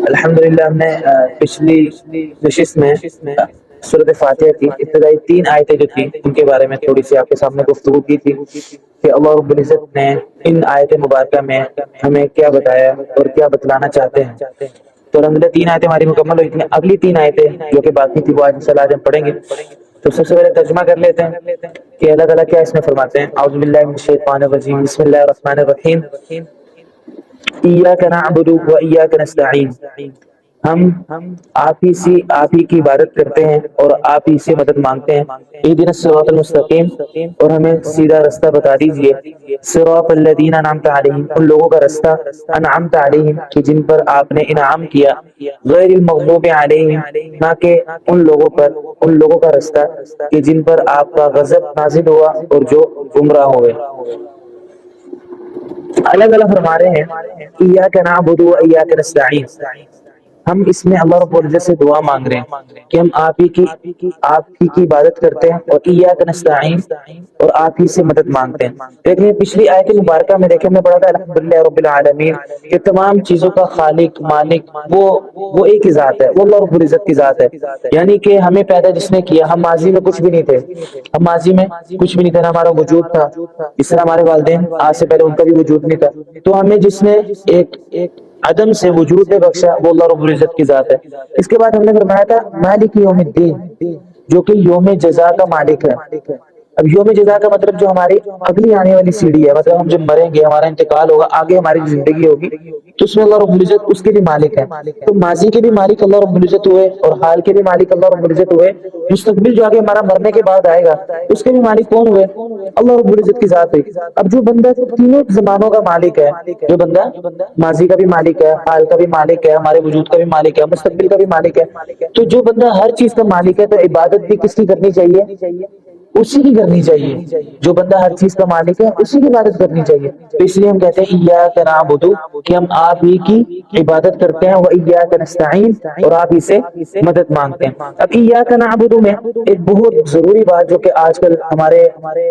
الحمدللہ ہم نے پچھلی نشست میں سورۃ فاتحہ کی ابتدائی 3 آیتیں جو تھیں ان کے بارے میں تھوڑی سی آپ کے سامنے گفتگو کی تھی کہ اللہ رب العزت نے ان آیت مبارکہ میں ہمیں کیا بتایا اور کیا بتلانا چاہتے ہیں۔ تو الحمدللہ 3 آیتیں ہماری مکمل ہوئی تھیں، اگلی 3 آیتیں جو کہ باقی تھی وہ آج انشاءاللہ آج ہم پڑھیں گے۔ تو سب سے پہلے ترجمہ کر لیتے ہیں کہ اللہ تعالیٰ کیا اس میں فرماتے ہیں۔ اعوذ باللہ من الشیطان الرجیم، بسم اللہ الرحمن الرحیم۔ ایاک نعبد و ایاک نستعین، ہم آپ ہی کی عبادت کرتے ہیں اور آپ ہی سے مدد مانگتے ہیں۔ اہدنا الصراط المستقیم، اور ہمیں سیدھا رستہ بتا دیجئے۔ صراط الذین انعمت علیہم، ان لوگوں کا رستہ انعمت علیہم کہ جن پر آپ نے انعام کیا، غیر المغضوب علیہم، نہ کہ ان لوگوں پر، ان لوگوں کا رستہ کہ جن پر آپ کا غضب نازل ہوا اور جو گمراہ ہوئے۔ الگ الگ فرما رہے ہیں ایاک نعبد و ایاک نستعین، ہم اس میں اللہ رب العزت سے دعا مانگ رہے ہیں کہ ہم آپ ہی کی عبادت کرتے ہیں اور ایاک نستعین، اور آپ ہی سے مدد مانگتے ہیں۔ دیکھیں پچھلی آیت مبارکہ میں دیکھیں ہم نے پڑھا تھا الحمدللہ رب العالمین کہ تمام چیزوں کا خالق مالک وہ ایک ہی ذات ہے، وہ اللہ رب العزت کی ذات ہے۔ یعنی کہ ہمیں پیدا جس نے کیا، ہم ماضی میں کچھ بھی نہیں تھے، ہم ماضی میں کچھ بھی نہیں تھا، نہ ہمارا وجود تھا، اس طرح ہمارے والدین آج سے پہلے ان کا بھی وجود نہیں تھا۔ تو ہمیں جس نے ایک عدم سے وجود میں بخشا وہ اللہ رب العزت کی ذات ہے۔ اس کے بعد ہم نے فرمایا تھا مالک یوم الدین، جو کہ یوم جزا کا مالک ہے۔ اب یوم جزا کا مطلب جو ہماری اگلی آنے والی سیڑھی ہے، مطلب ہم جب مریں گے، ہمارا انتقال ہوگا، آگے ہماری زندگی ہوگی، تو اس میں اللہ رب العزت اس کے بھی مالک ہے۔ تو ماضی کے بھی مالک اللہ رب العزت ہوئے اور حال کے بھی مالک اللہ رب العزت ہوئے، مستقبل جو آگے ہمارا مرنے کے بعد آئے گا اس کے بھی مالک کون ہوئے؟ اللہ رب العزت کی ذات ہوئی۔ اب جو بندہ تینوں زمانوں کا مالک ہے، جو بندہ ماضی کا بھی مالک ہے، حال کا بھی مالک ہے، ہمارے وجود کا بھی مالک ہے، مستقبل کا بھی مالک ہے، تو جو بندہ ہر چیز کا مالک ہے تو عبادت بھی کس کی کرنی چاہیے؟ اسی کی کرنی چاہیے۔ جو بندہ ہر چیز کا مالک ہے اسی کی عبادت کرنی چاہیے۔ تو اس لیے ہم کہتے ہیں ایاک نعبد، کہ ہم آپ ہی کی عبادت کرتے ہیں، و ایاک نستعین، اور آپ ہی سے مدد مانگتے ہیں۔ اب ایاک نعبد میں ایک بہت ضروری بات جو کہ آج کل ہمارے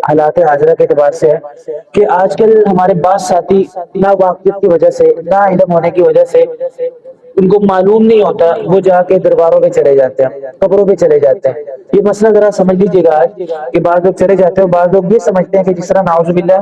حالات حاضرہ کے اعتبار سے ہے کہ آج کل ہمارے بعض ساتھی نا واقفیت کی وجہ سے، نا علم ہونے کی وجہ سے ان کو معلوم نہیں ہوتا، وہ جا کے درباروں پہ چلے جاتے ہیں، قبروں پہ چلے جاتے ہیں۔ یہ مسئلہ ذرا سمجھ لیجیے گا آج کہ بعض لوگ چلے جاتے ہیں، بعض لوگ یہ سمجھتے ہیں کہ جس طرح نعوذ باللہ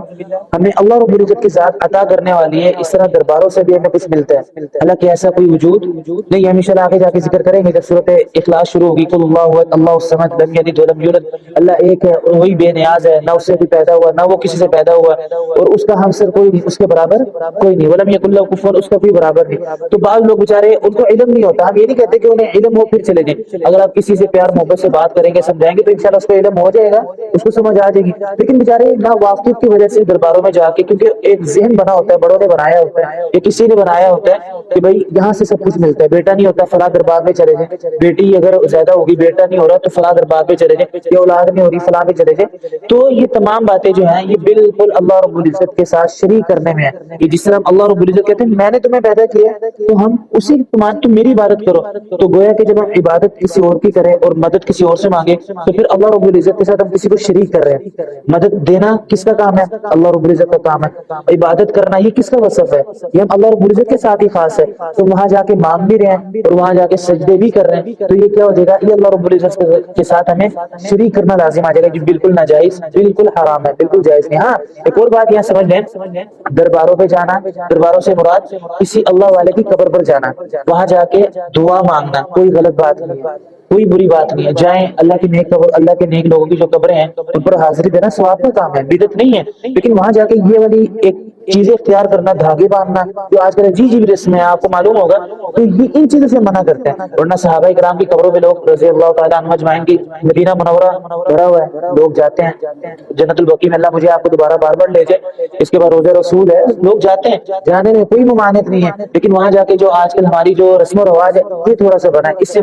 ہمیں اللہ رب العزت کی ذات عطا کرنے والی ہے، اس طرح درباروں سے بھی ہمیں کچھ ملتا ہے، حالانکہ ایسا کوئی وجود نہیں۔ ہم انشاءاللہ آگے جا کے ذکر کریں گے جب سورۃ اخلاص شروع ہوگی، قل اللہ احد اللہ الصمد لم یلد ولم یولد، اللہ ایک ہے اور وہی بے نیاز ہے، نہ اس سے کوئی پیدا ہوا نہ وہ کسی سے پیدا ہوا، اور اس کا ہمسر کوئی نہیں، اس کے برابر کوئی نہیں، ولم یکن لہ کفوا، اس کا کوئی برابر نہیں۔ تو بعض لوگ بیچارے ان کو علم نہیں ہوتا، ہم یہ نہیں کہتے کہ انہیں علم ہو پھر چلے جائیں، اگر آپ کسی سے پیار محبت سے بات کریں گے سمجھائیں گے تو انشاءاللہ اس کو علم ہو جائے گا، اس کو سمجھ آ جائے گی، لیکن بیچارے نا واقف کی وجہ سے درباروں میں جا کے، کیونکہ ایک ذہن بنا ہوتا ہے، بڑوں نے بنایا ہوتا ہے یا کسی نے بنایا ہوتا ہے کہ بھائی یہاں سے سب کچھ ملتا ہے، بیٹا نہیں ہوتا فلاں دربار میں چلے جائیں، بیٹی اگر زیادہ ہوگی، بیٹا نہیں ہو رہا تو فلاں دربار پہ چلے جائیں، یا اولاد نہیں ہو رہی فلاں پہ چلے جائیں۔ تو یہ تمام باتیں جو ہیں یہ بالکل اللہ رب العزت کے ساتھ شریک کرنے میں ہے۔ کہ جس طرح اللہ رب العزت کہتے ہیں میں نے تمہیں پیدا کیا تو ہم اسی تم میری عبادت کرو، تو گویا کہ جب ہم عبادت کسی اور کی کریں اور مدد کسی اور سے مانگے تو پھر اللہ رب العزت کے ساتھ ہم کسی کو شریک کر رہے ہیں۔ مدد دینا کس کا کام ہے؟ اللہ رب العزت کا کام ہے۔ عبادت کرنا یہ کس کا وصف ہے؟ یہ ہم اللہ رب العزت کے ساتھ ہی خاص ہے۔ تو وہاں جا کے مانگ بھی رہے ہیں اور وہاں جا کے سجدے بھی کر رہے ہیں، تو یہ کیا ہو جائے گا؟ یہ اللہ رب العزت کے ساتھ ہمیں شریک کرنا لازم آ جائے گا، جو بالکل ناجائز، بالکل حرام ہے، بالکل جائز نہیں۔ ہاں ایک اور بات یہاں سمجھ لیں، درباروں پہ جانا، درباروں سے مراد کسی اللہ والے کی قبر پر جانا، وہاں جا کے دعا مانگنا کوئی غلط بات نہیں ہے، کوئی بری بات نہیں ہے۔ جائیں اللہ کی نیک قبر، اللہ کے نیک لوگوں کی جو قبریں ہیں ان پر حاضری دینا ثواب کا کام ہے، بدعت نہیں ہے، لیکن وہاں جا کے یہ والی ایک چیزیں اختیار کرنا، دھاگے باندھنا جو آج کل عجیب رسم ہے، آپ کو معلوم ہوگا، تو یہ ان چیزوں سے منع کرتے ہیں۔ ورنہ صحابہ کرام کی قبروں پہ لوگ رضی اللہ تعالیٰ عنہ اجمعین کی مدینہ منورہ بھرا ہوا ہے، لوگ جاتے ہیں، جنت البقیع میں اللہ مجھے آپ کو دوبارہ بار بار لے جائے، اس کے بعد روزہ رسول ہے، لوگ جاتے ہیں، جانے میں کوئی ممانعت نہیں ہے، لیکن وہاں جا کے جو آج کل ہماری جو رسم و رواج ہے یہ تھوڑا سا بنا ہے، اس سے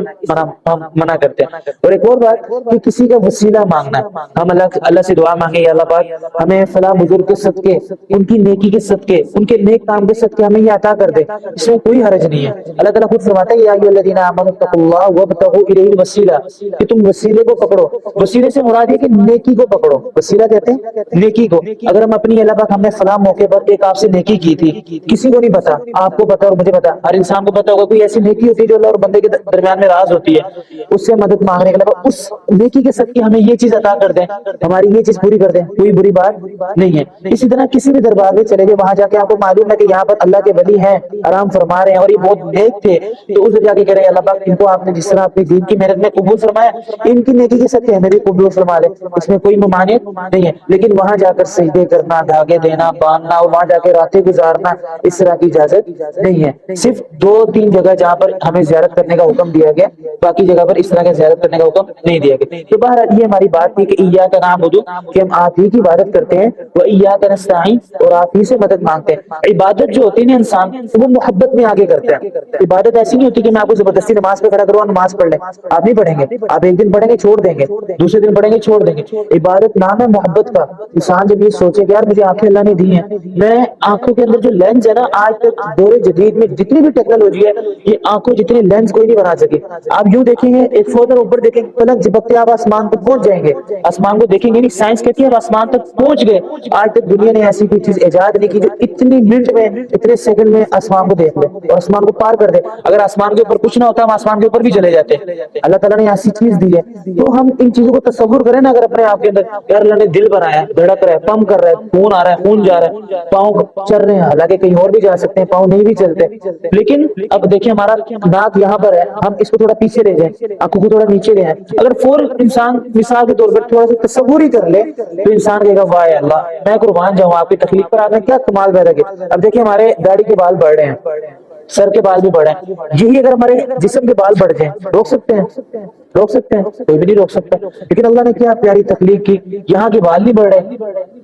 منع کرتے ہیں۔ اور ایک اور بات کہ کسی کا وسیلہ مانگنا، ہم اللہ سے دعا مانگے یا اللہ پاک ہمیں فلاں بزرگ کے صدقے ان کی نیکی کے صدقے، ان کے نیک کام کے صدقے ہمیں یہ عطا کر دے، اس میں کوئی حرج نہیں ہے۔ اللہ تعالیٰ خود فرماتا ہے یا ایھا الذین آمنوا اتقوا اللہ وابتغوا الیہ الوسیلہ، کہ تم وسیلے کو پکڑو۔ وسیلے سے مراد ہے کہ نیکی کو پکڑو، وسیلہ کہتے ہیں نیکی کو۔ اگر ہم اپنی اللہ پاک ہم نے فلاں موقع پر ایک آپ سے نیکی کی تھی، کسی کو نہیں پتا، آپ کو پتا اور مجھے پتا، ہر انسان کو پتا ہوگا کوئی ایسی نیکی ہوتی ہے جو اللہ اور بندے کے درمیان میں راز ہوتی ہے، اس سے مدد مانگنے کے علاوہ اس نیکی کے صدقے ہمیں یہ چیز عطا کر دیں، ہماری یہ چیز پوری کر دیں، کوئی بری بات نہیں ہے۔ اسی طرح کسی بھی دربار میں چلے گئے، وہاں جا کے آپ کو معلوم ہے کہ یہاں پر اللہ کے ولی ہیں، آرام فرما رہے ہیں اور یہ بہت نیک تھے، تو اس جا کے کہہ رہے ہیں اللہ پاک ان کو آپ نے جس طرح اپنی دین کی محنت میں قبول فرمایا، ان کی نیکی کے صدقے ہمیں بھی قبول فرما لے، اس میں کوئی ممانعت نہیں ہے۔ لیکن وہاں جا کر سجدے کرنا، دھاگے دینا، باندھنا اور وہاں جا کے راتیں گزارنا، اس طرح کی اجازت نہیں ہے۔ صرف 2-3 جگہ جہاں پر ہمیں زیارت کرنے کا حکم دیا گیا، باقی جگہ پر اس طرح کا زیارت کرنے کا حکم نہیں دیا گیا۔ تو بہرحال یہ ہماری بات تھی کہ ایاک نعبد، کہ ہم آپ ہی کی عبادت کرتے ہیں، و ایاک نستعین، اور آپ ہی سے مدد مانگتے ہیں۔ عبادت جو ہوتی ہے نا انسان وہ محبت میں آگے کرتا ہے۔ عبادت ایسی نہیں ہوتی کہ میں آپ کو زبردستی نماز پہ کھڑا کروں اور نماز پڑھ لیں، آپ نہیں پڑھیں گے، آپ ایک دن پڑھیں گے چھوڑ دیں گے، دوسرے دن پڑھیں گے چھوڑ دیں گے۔ عبادت نام ہے محبت کا۔ انسان جب یہ سوچے کہ یار مجھے آنکھیں اللہ نے دی ہیں، میں آنکھوں کے اندر جو لینز ہے نا، آج تک دور جدید میں جتنی بھی ٹیکنالوجی ہے یہ آنکھوں جتنے لینز کوئی نہیں بنا سکی۔ آپ یوں دیکھیں گے ایک فوٹو اوپر دیکھیں گے، پلک جھپکتے آپ آسمان تک پہنچ جائیں گے، آسمان کو دیکھیں گے نہیں، سائنس کہتی ہے آپ آسمان تک پہنچ گئے۔ آج تک دنیا نے ایسی کوئی چیز ایجاد نہیں کی جو اتنی منٹ میں، اتنے سیکنڈ میں آسمان کو دیکھ لے اور آسمان کو پار کر دے۔ اگر آسمان کے اوپر کچھ نہ ہوتا ہم آسمان کے اوپر بھی چلے جاتے۔ اللہ تعالیٰ نے ایسی چیز دی ہے، تو ہم ان چیزوں کو تصور کریں نا، اگر اپنے آپ کے اندر یار اللہ نے دل بنایا ہے، دھڑک رہا ہے، پمپ کر رہا ہے، خون آ رہا ہے، خون جا رہا ہے، پاؤں چل رہے ہیں، حالانکہ کہیں اور بھی جا سکتے ہیں، پاؤں نہیں بھی چلتے، لیکن اب دیکھیں ہمارا ناک یہاں پر ہے، ہم اس کو تھوڑا پیچھے لے جائیں، آنکھوں کو تھوڑا نیچے لے آئیں، اگر فور انسان مثال کے طور پر تھوڑا سا تصور ہی کر لے تو انسان کہے گا واہ اللہ میں قربان جاؤں آپ کی تخلیق پر، آپ نے کیا کمال پیدا کیا۔ اب دیکھیں ہمارے داڑھی کے بال بڑھ رہے ہیں، سر کے بال بھی بڑھے ہیں، یہی اگر ہمارے جسم کے بال بڑھ جائیں روک سکتے ہیں؟ روک سکتے ہیں؟ کوئی بھی نہیں روک سکتا۔ لیکن اللہ نے کیا پیاری تخلیق کی، یہاں کے بال نہیں بڑھے،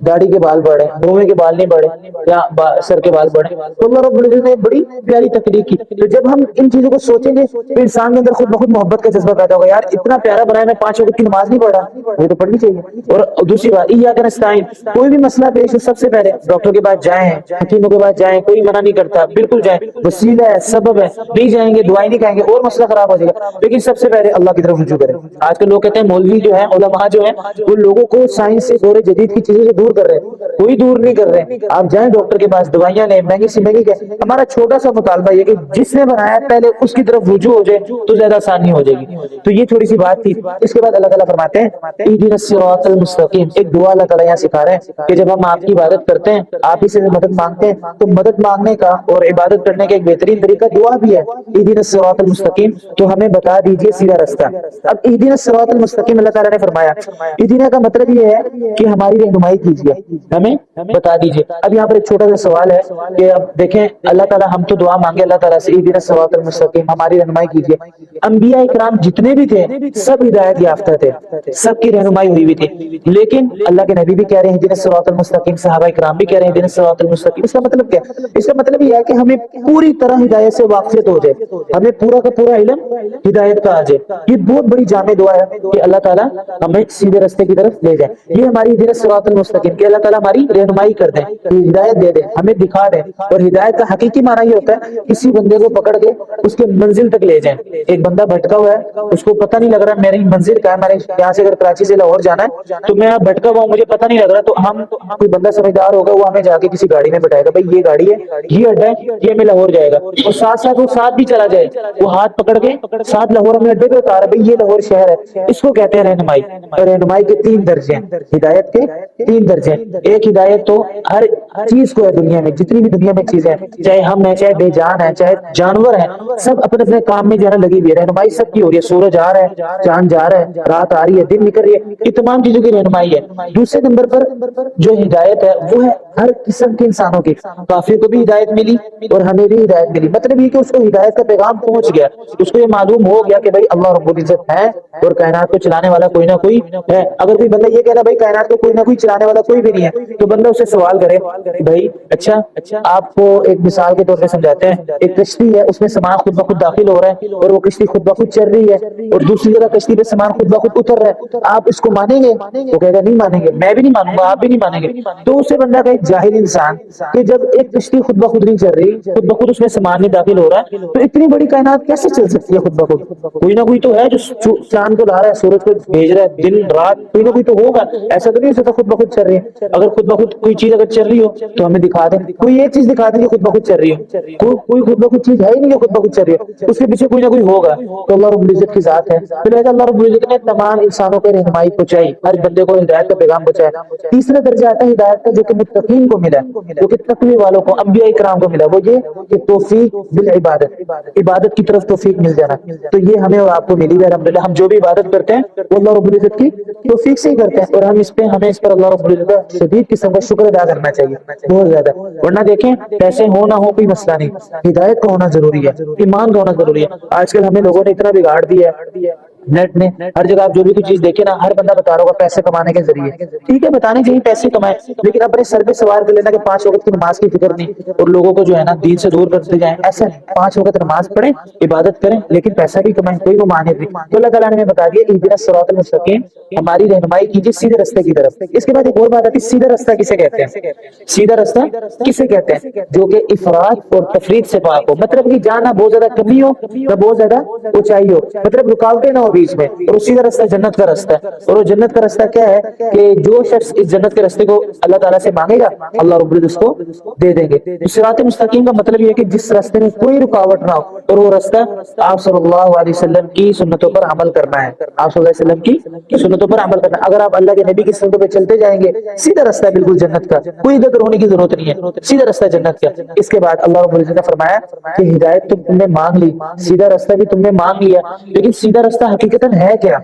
داڑھی کے بال بڑھے، منہ کے بال نہیں بڑھے یا سر کے بال بڑھے، تو اللہ رب العزت نے بڑی پیاری تخلیق کی۔ تو جب ہم ان چیزوں کو سوچیں گے تو انسان کے اندر خود بخود محبت کا جذبہ پیدا ہوگا، یار اتنا پیارا بنایا میں 5 وقت کی نماز نہیں پڑھا، یہ تو پڑھنی چاہیے۔ اور دوسری بات ایاک نستعین، کوئی بھی مسئلہ پیش ہو سب سے پہلے ڈاکٹر کے پاس جائیں، حکیموں کے پاس جائیں، کوئی منع نہیں کرتا، بالکل جائیں، وسیلہ ہے، سبب ہے، نہیں جائیں گے دعائیں نہیں کہیں گے اور مسئلہ خراب ہو جائے گا، لیکن سب سے پہلے اللہ کی طرف رجوع کریں۔ آج کل لوگ کہتے ہیں مولوی جو ہیں، علماء جو ہیں، وہ لوگوں کو سائنس سے، دور جدید کی چیزوں سے دور کر رہے ہیں، کوئی دور نہیں کر رہے۔ آپ جائیں ڈاکٹر کے پاس، دوائیاں لیں، مہنگی سے مہنگی کہ ہمارا چھوٹا سا مطالبہ یہ کہ جس نے بنایا پہلے اس کی طرف رجوع ہو جائے تو زیادہ آسانی ہو جائے گی۔ تو یہ تھوڑی سی بات تھی۔ اس کے بعد اللہ تعالیٰ فرماتے ہیں اہدنا الصراط المستقیم، ایک دعا اللہ تعالیٰ یہاں سکھا رہے ہیں کہ جب ہم آپ کی عبادت کرتے ہیں، آپ ہی سے مدد مانگتے ہیں، تو مدد مانگنے کا اور عبادت کرنے کا ایک بہترین طریقہ دعا بھی ہے، اہدنا الصراط المستقیم، تو ہمیں بتا دیجئے سیدھا رستہ۔ اب اہدنا الصراط المستقیم اللہ تعالیٰ نے فرمایا، اہدنا کا مطلب یہ ہے کہ ہماری رہنمائی کیجیے، ہمیں بتا دیجئے۔ اب یہاں پر ایک چھوٹا سا سوال ہے کہ اب دیکھیں اللہ تعالیٰ، ہم تو دعا مانگے اللہ تعالیٰ سے اہدنا الصراط المستقیم، ہماری رہنمائی کیجیے۔ انبیاء اکرام جتنے بھی تھے سب ہدایت یافتہ تھے، سب کی رہنمائی ہوئی ہوئی تھی، لیکن اللہ کے نبی بھی کہہ رہے ہیں اہدنا الصراط المستقیم، صحابہ اکرام بھی کہہ رہے ہیں اہدنا الصراط المستقیم۔ اس کا مطلب کیا ہے؟ اس کا مطلب یہ ہے کہ ہمیں پوری طرح ہدایت سے واقفیت ہو جائے، ہمیں پورا کا پورا علم ہدایت کا آ جائے۔ یہ بہت بڑی جامع دعا ہے کہ اللہ تعالیٰ ہمیں سیدھے راستے کی طرف لے جائے۔ یہ ہماری اہدنا الصراط المستقیم کہ اللہ تعالیٰ ہماری رہنمائی کر دیں، ہدایت دے دیں، ہمیں دکھا دیں۔ اور ہدایت کا حقیقی معنی یہ ہوتا ہے کسی بندے کو پکڑ کے اس کے منزل تک لے جائیں۔ ایک بندہ بھٹکا ہوا ہے، اس کو پتہ نہیں لگ رہا میری منزل کیا ہے، میں نے یہاں سے اگر کراچی سے لاہور جانا ہے تو میں بھٹکا ہوا ہوں، مجھے پتہ نہیں لگ رہا، تو ہم کوئی بندہ سمجھدار ہوگا وہ ہمیں جا کے کسی گاڑی میں بٹھائے گا، بھائی یہ گاڑی ہے، یہ اڈا ہے، یہ ہمیں لاہور جائے گا، اور ساتھ ساتھ وہ ساتھ بھی چلا جائے، وہ ہاتھ پکڑ کے ساتھ لاہور ہمیں اڈے پہ اتارا، بھائی یہ لاہور شہر ہے۔ اس کو کہتے ہیں رہنمائی۔ اور رہنمائی کے 3 درجے ہیں، ہدایت کے 3 درجے ہیں۔ ایک ہدایت تو ہر چیز کو ہے، دنیا میں جتنی بھی دنیا میں چیزیں ہیں، چاہے ہم ہیں، چاہے بے جان ہے، چاہے جانور ہیں، سب اپنے اپنے کام میں جو ہے لگی ہوئی ہے، رہنمائی سب کی ہو رہی ہے۔ سورج آ رہا ہے، چاند جا رہا ہے، رات آ رہی ہے، دن نکل رہی ہے، یہ تمام چیزوں کی رہنمائی ہے۔ دوسرے نمبر پر جو ہدایت ہے وہ ہے ہر قسم کے انسانوں کی، کافر کو بھی ہدایت ملی اور ہمیں بھی ہدایت ملی، مطلب یہ کہ اس کو ہدایت کا پیغام پہنچ گیا، اس کو یہ معلوم ہو گیا کہ بھائی اللہ رب العزت العزت ہے اور کائنات کو چلانے والا کوئی نہ کوئی ہے. اگر کوئی بندہ یہ کہنا بھائی کائنات کو کوئی نہ کوئی چلانے والا کوئی بھی نہیں ہے, تو بندہ اسے سوال کرے بھائی اچھا آپ کو ایک مثال کے طور پہ سمجھاتے ہیں, ایک کشتی ہے اس میں سامان خود بخود داخل ہو رہا ہے اور وہ کشتی خود بخود چل رہی ہے, اور دوسری جگہ کشتی پہ سامان خود بخود اتر رہا ہے, آپ اس کو مانیں گے؟ وہ کہے گا نہیں مانیں گے, میں بھی نہیں مانوں گا, آپ بھی نہیں مانیں گے. تو اسے بندہ کہ جاہل انسان کہ جب ایک کشتی خود بخود نہیں چل رہی, خود بخود اس میں سامان نہیں داخل ہو رہا ہے, تو اتنی بڑی کائنات کیسے چل سکتی ہے خود بخود؟ کوئی نہ کوئی تو ہے جو چاند کو لا رہا ہے, سورج کو بھیج رہا ہے, دن رات کوئی نہ کوئی تو ہوگا, ایسا تو نہیں ہو سکتا خود بخود چل رہی ہے. اگر خود بخود کوئی چیز اگر چل رہی ہو تو ہمیں دکھا دیں, کوئی ایک چیز دکھا دیں کہ خود بخود چل رہی ہے. کوئی خود بخود چیز ہے ہی نہیں جو خود بخود چل رہی ہے, اس کے پیچھے کوئی نہ کوئی ہوگا. تو اللہ رب العزت کی ذات ہے. پھر اللہ رب العزت نے تمام انسانوں کو رہنمائی پہنچائی, ہر بندے کو ہدایت کا پیغام پہنچایا. تیسرا درجہ آتا ہے ہدایت کا جو کہ متقین کو ملا, جو کہ تقوی والوں کو انبیاء کرام کو ملا, وہ یہ کہ توفیق بالعبادت, عبادت کی طرف توفیق مل جانا. تو یہ ہمیں اور آپ کو ملی ہے الحمدللہ. ہم جو بھی عبادت کرتے ہیں وہ اللہ رب العزت کی توفیق سے ہی کرتے ہیں, اور ہمیں اس پر اللہ رب العزت کا شدید قسم کا شکر ادا کرنا چاہیے, بہت زیادہ. ورنہ دیکھیں پیسے ہو نہ ہو کوئی مسئلہ نہیں, ہدایت کا ہونا ضروری ہے, ایمان کا ہونا ضروری ہے. آج کل ہمیں لوگوں نے اتنا بگاڑ دیا ہے نیٹ نے, ہر جگہ آپ جو بھی کوئی چیز دیکھیں نا, ہر بندہ بتا رہا ہوگا پیسے کمانے کے ذریعے. ٹھیک ہے بتانے چاہیے پیسے کمائیں, لیکن اپنے سر پہ سوار کر لینا کہ 5 وقت کی نماز کی فکر نہیں, اور لوگوں کو جو ہے نا دین سے دور کرتے جائیں, ایسا نہیں. 5 وقت نماز پڑھیں, عبادت کریں, لیکن پیسہ بھی کمائیں, کوئی وہ مانے بھی. تو اللہ تعالیٰ نے ہمیں بتا دیا اہدنا الصراط المستقیم, ہماری رہنمائی کیجیے سیدھے راستے کی طرف. اس کے بعد ایک اور بات آتی ہے, سیدھا راستہ کسے کہتے ہیں؟ سیدھا راستہ کسے کہتے ہیں؟ جو کہ افراط اور تفریط سے پاک ہو, مطلب کہ جہاں نہ بہت زیادہ کمی ہو نہ بہت زیادہ اونچائی ہو, مطلب رکاوٹیں نہ ہو بیچ میں. اور سیدھا راستہ جنت کا راستہ ہے. اور وہ جنت کا راستہ کیا ہے کہ جو شخص اس جنت کے راستے کو اللہ تعالیٰ سے مانگے گا, اللہ رب العزت اس کو دے دیں گے. صراط مستقیم کا مطلب یہ ہے کہ جس راستے میں کوئی رکاوٹ نہ ہو, اور وہ راستہ آپ صلی اللہ علیہ وسلم کی سنتوں پر عمل کرنا ہے. آپ صلی اللہ علیہ وسلم کی سنتوں پر عمل کرنا ہے. اگر آپ اللہ کے نبی کی سنتوں پہ چلتے جائیں گے, سیدھا راستہ ہے بالکل جنت کا, کوئی ادھر ہونے کی ضرورت نہیں ہے, سیدھا راستہ جنت کا. اس کے بعد اللہ رب العزت نے فرمایا کہ ہدایت تم نے مانگ لی, سیدھا راستہ بھی تم نے مانگ لیا, لیکن سیدھا راستہ حقیقتاً ہے کیا؟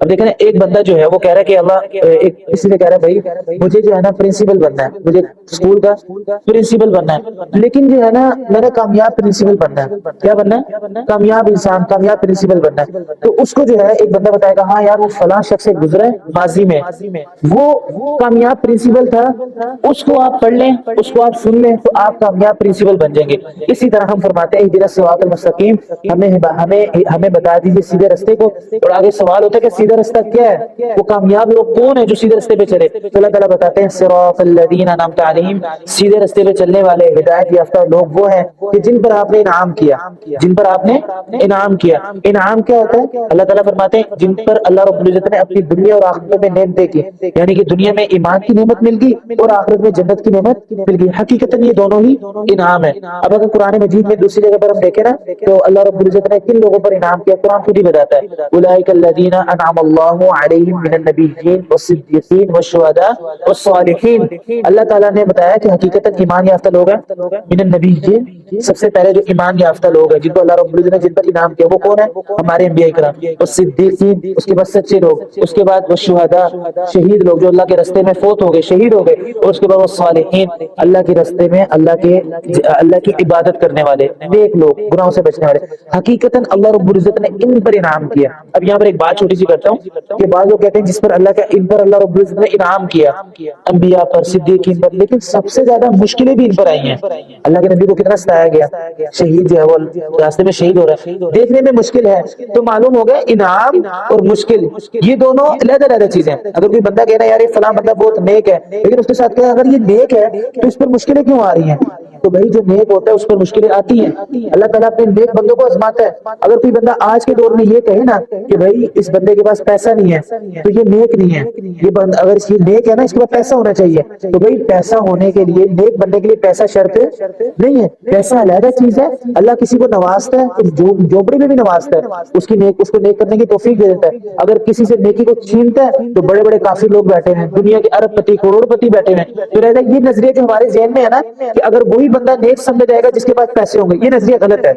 اب دیکھیں ایک بندہ جو ہے وہ کہہ رہا ہے کہ اللہ کسی نے کہہ رہا ہے بھائی مجھے جو ہے نا پرنسپل بننا ہے, مجھے اسکول کا پرنسپل بننا ہے, لیکن جو ہے نا میں نے کامیاب پرنسپل بننا ہے. کیا بننا ہے؟ کامیاب انسان, کامیاب پرنسپل بننا ہے. تو اس کو جو ہے ایک بندہ بتائے گا ہاں یار وہ فلاں شخص سے گزرا ہے ماضی میں, وہ کامیاب پرنسپل تھا, اس کو آپ پڑھ لیں, اس کو آپ سن لیں, تو آپ کامیاب پرنسپل بن جائیں گے. اسی طرح ہم فرماتے ہیں اہدنا الصراط المستقیم, ہمیں بتا دیجیے سیدھے راستے کو. اور آگے سوال ہوتا ہے کہ سیدھا راستہ کیا ہے, وہ کامیاب لوگ کون ہیں جو سیدھے راستے پہ چلے؟ تو اللہ تعالیٰ بتاتے ہیں صراط الذین انعمت علیہم, سیدھے راستے پہ چلنے والے ہدایت یافتہ لوگ وہ ہیں کہ جن پر آپ نے انعام کیا, جن پر آپ نے انعام کیا. انعام کیا ہوتا ہے؟ اللہ تعالیٰ فرماتے ہیں جن پر اللہ رب العزت نے اپنی دنیا اور آخرت میں نعمتیں کی, یعنی کہ دنیا میں ایمان کی نعمت مل گئی اور آخرت میں جنت کی نعمت مل گئی. حقیقتاً یہ دونوں ہی انعام ہے. اب اگر قرآن مجید میں دوسری جگہ پر ہم دیکھیں نا, تو اللہ رب العزت نے کن لوگوں پر انعام کیا قرآن خود ہی بتاتا ہے, اولئک الذین انعم اللہ علیہم من النبیین والصدیقین والشہداء والصالحین. اللہ تعالیٰ نے بتایا کہ حقیقتاً ایمان یافتہ لوگ ہیں من النبیین, سب سے پہلے جو ایمان یافتہ لوگ ہیں جن کو اللہ رب العزت نے جن پر انعام کیا وہ کون ہے؟ ہمارے انبیاء کرام. والصدیقین, اس کے بعد سچے لوگ, اس کے بعد والشہداء, شہید لوگ جو اللہ کے راستے میں فوت ہو گئے, شہید ہو گئے, اور اس کے بعد والصالحین, اللہ کے راستے میں اللہ کی عبادت کرنے والے نیک لوگ, گناہوں سے بچنے والے. حقیقتاً اللہ رب العزت نے ان پر انعام کیا. اب یہاں پر ایک بات چھوٹی سی کرتا ہوں کہ بعض لوگ کہتے ہیں جس پر ان پر اللہ رب العزت نے انعام کیا, انبیاء پر, صدیقین پر, لیکن سب سے زیادہ مشکلیں بھی ان پر آئی ہیں. اللہ کے نبی کو کتنا ستایا گیا, شہید جو ہے وہ راستے میں شہید ہو رہا ہے, دیکھنے میں مشکل ہے. تو معلوم ہو گیا انعام اور مشکل یہ دونوں علیحدہ علیحدہ چیزیں. اگر کوئی بندہ کہنا یار یہ فلاں بندہ بہت نیک ہے, لیکن اس کے ساتھ کہ اگر یہ نیک ہے تو اس پر مشکلیں کیوں آ رہی ہیں؟ تو بھائی جو نیک ہوتا ہے اس پر مشکلیں آتی ہیں. اللہ تعالیٰ اپنے نیک بندوں کو آزماتا ہے. اگر کوئی بندہ آج کے دور میں یہ کہے نا کہ بھائی اس بندے کے پاس پیسہ نہیں ہے تو یہ نیک نہیں ہے, یہ بندہ اگر اس کی نیک ہے نا اس کے پاس پیسہ ہونا چاہیے, تو بھائی پیسہ ہونے کے لیے, نیک بننے کے لیے پیسہ شرط نہیں ہے, پیسہ علیحدہ چیز ہے. اللہ کسی کو نوازتا ہے تو جھوپڑی میں بھی نوازتا ہے, اس کو نیک کرنے کی توفیق دے دیتا ہے. اگر کسی سے نیکی کو چھینتا ہے تو بڑے بڑے کافر لوگ بیٹھے ہیں, دنیا کے ارب پتی کروڑ پتی بیٹھے ہیں. تو رہتا ہے یہ نظریہ جو ہمارے ذہن میں ہے نا کہ اگر وہی بندہ نیک سمجھا جائے گا جس کے پاس پیسے ہوں گے, یہ نظریہ غلط ہے.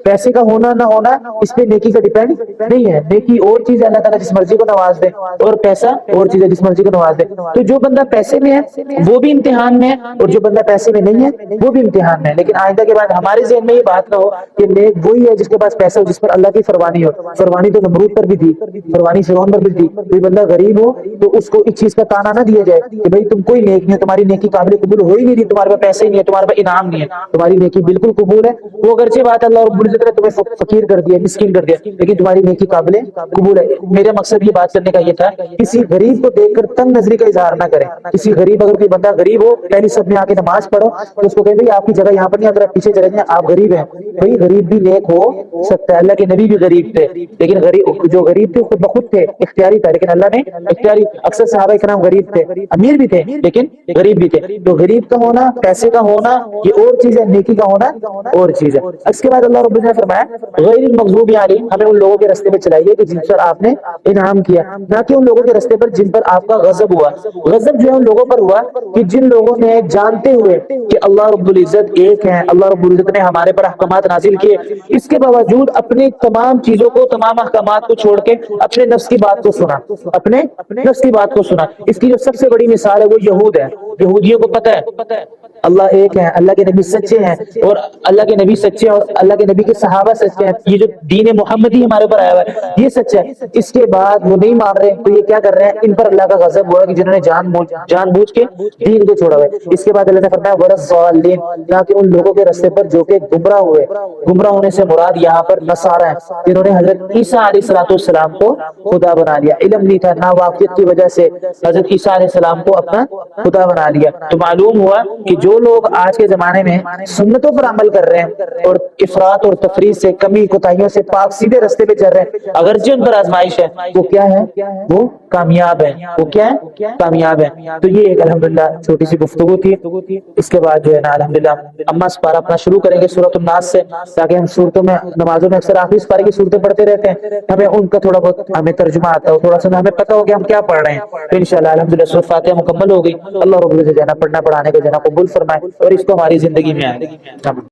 پیسے کا ہونا نہ ہونا اس پہ نیکی کا ڈیپینڈ نہیں ہے. نیکی اور چیز ہے, اللہ تعالیٰ جس مرضی کو نواز دے، اور پیسہ اور چیز ہے جس مرضی کو نواز دے. تو جو بندہ پیسے میں ہے وہ بھی امتحان میں ہے، اور جو بندہ پیسے میں نہیں ہے وہ بھی امتحان میں ہے. لیکن آئندہ کے بعد ہمارے ذہن میں یہ بات نہ ہو کہ نیک وہی ہے جس کے پاس پیسہ ہو، جس پر اللہ کی فرمانی ہو. فرمانی تو نمرود پر بھی تھی، فرمانی فرعون پر بھی تھی. کوئی بندہ غریب ہو تو اس کو اس چیز کا تانا نہ دیا جائے کہ بھائی تم کوئی نیک نہیں ہے، تمہاری نیکی قابل قبول ہو ہی نہیں رہی، تمہارے پاس پیسے ہی نہیں ہے، تمہارے پاس انعام نہیں ہے. تمہاری نیکی بالکل قبول ہے، وہ اگرچہ بات اللہ رب العزت نے تمہیں فقیر کر دیا، مسکین کر دیا، لیکن تمہاری نیکی قابل قبول ہے. میرا مقصد یہ بات کرنے کا یہ تھا، کسی غریب کو دیکھ کر تنگ نظری کا اظہار نہ کریں. کسی غریب، اگر کوئی بندہ غریب ہو، پہلی صف میں آ کے نماز پڑھو تو اس کو کہیں بھائی آپ کی جگہ یہاں پر نہیں، اگر آپ پیچھے چلے جائیں آپ غریب ہیں. بھائی غریب بھی نیک ہو سکتا ہے، اللہ کے نبی بھی غریب تھے، لیکن غریب جو غریب تھے خود بخود تھے، اختیاری تھا، لیکن اللہ نے اختیاری. اکثر صحابہ کرام غریب تھے، امیر بھی تھے لیکن غریب بھی تھے. تو غریب کا ہونا، پیسے کا ہونا یہ اور چیز ہے، نیکی کا ہونا اور چیز ہے. اس کے بعد اللہ رب العزت نے فرمایا غیر المغضوب علیہم، ہمیں ان لوگوں کے راستے میں چلائیے کہ جن پر آپ نے انعام کیا، نہ کہ ان لوگوں کے راستے پر جن پر آپ کا غضب ہوا. غضب جو ہے ان لوگوں پر ہوا کہ جن لوگوں نے جانتے ہوئے کہ اللہ رب العزت ایک ہے، اللہ رب العزت نے ہمارے پر احکامات نازل کیے، اس کے باوجود اپنے تمام چیزوں کو، تمام احکامات کو چھوڑ کے اپنے نفس کی بات کو سنا، اپنے نفس کی بات کو سنا. اس کی جو سب سے بڑی مثال ہے وہ یہود ہے. یہودیوں کو پتہ ہے اللہ ایک ہے، اللہ کے نبی سچے ہیں، اور اللہ کے نبی سچے اور اللہ کے نبی کے صحابہ سچے ہیں. یہ جو دین محمدی ہمارے پر آیا ہوا ہے یہ سچ ہے. اس کے بعد وہ نہیں مان رہے تو یہ کیا کر رہے ہیں؟ ان پر اللہ کا غضب ہوا کہ جنہوں نے جان بوجھ کے دین کو چھوڑا ہوا ہے. اس کے بعد اللہ نے فرمایا ورضالین، تاکہ ان لوگوں کے راستے پر جو کہ گمراہ ہوئے. گمراہ ہونے سے مراد یہاں پر نصارہ ہیں، جنہوں نے حضرت عیسیٰ علیہ السلام کو خدا بنا لیا. علم نہیں تھا، ناواقفیت کی وجہ سے حضرت عیسیٰ علیہ السلام کو اپنا خدا بنا لیا. تو معلوم ہوا کہ جو لوگ آج کے زمانے میں سنتوں پر عمل کر رہے ہیں اور افراط اور تفریط سے، کمی کوتاہیوں سے پاک سیدھے راستے پہ چل رہے ہیں، اگرچہ ان پر آزمائش ہے، وہ کیا ہے؟ وہ کامیاب ہے. وہ کیا ہے؟ کامیاب ہے. تو یہ ایک الحمدللہ چھوٹی سی گفتگو تھی. اس کے بعد جو ہے نا الحمدللہ اما سپارہ اپنا شروع کریں گے سورۃ الناس سے، تاکہ ہم صورتوں میں نمازوں میں اکثر آخری سپارے کی صورتیں پڑھتے رہتے ہیں، ہمیں ان کا تھوڑا بہت ہمیں ترجمہ آتا ہو، تھوڑا سا ہمیں پتہ ہو کہ ہم کیا پڑھ رہے ہیں. تو انشاءاللہ الحمدللہ سورۃ فاتحہ مکمل ہو گئی. اللہ رب العزت جو ہے نا پڑھنا پڑھانے کو جو ہے نا قبول فرمائے اور اس کو ہماری زندگی میں آئے.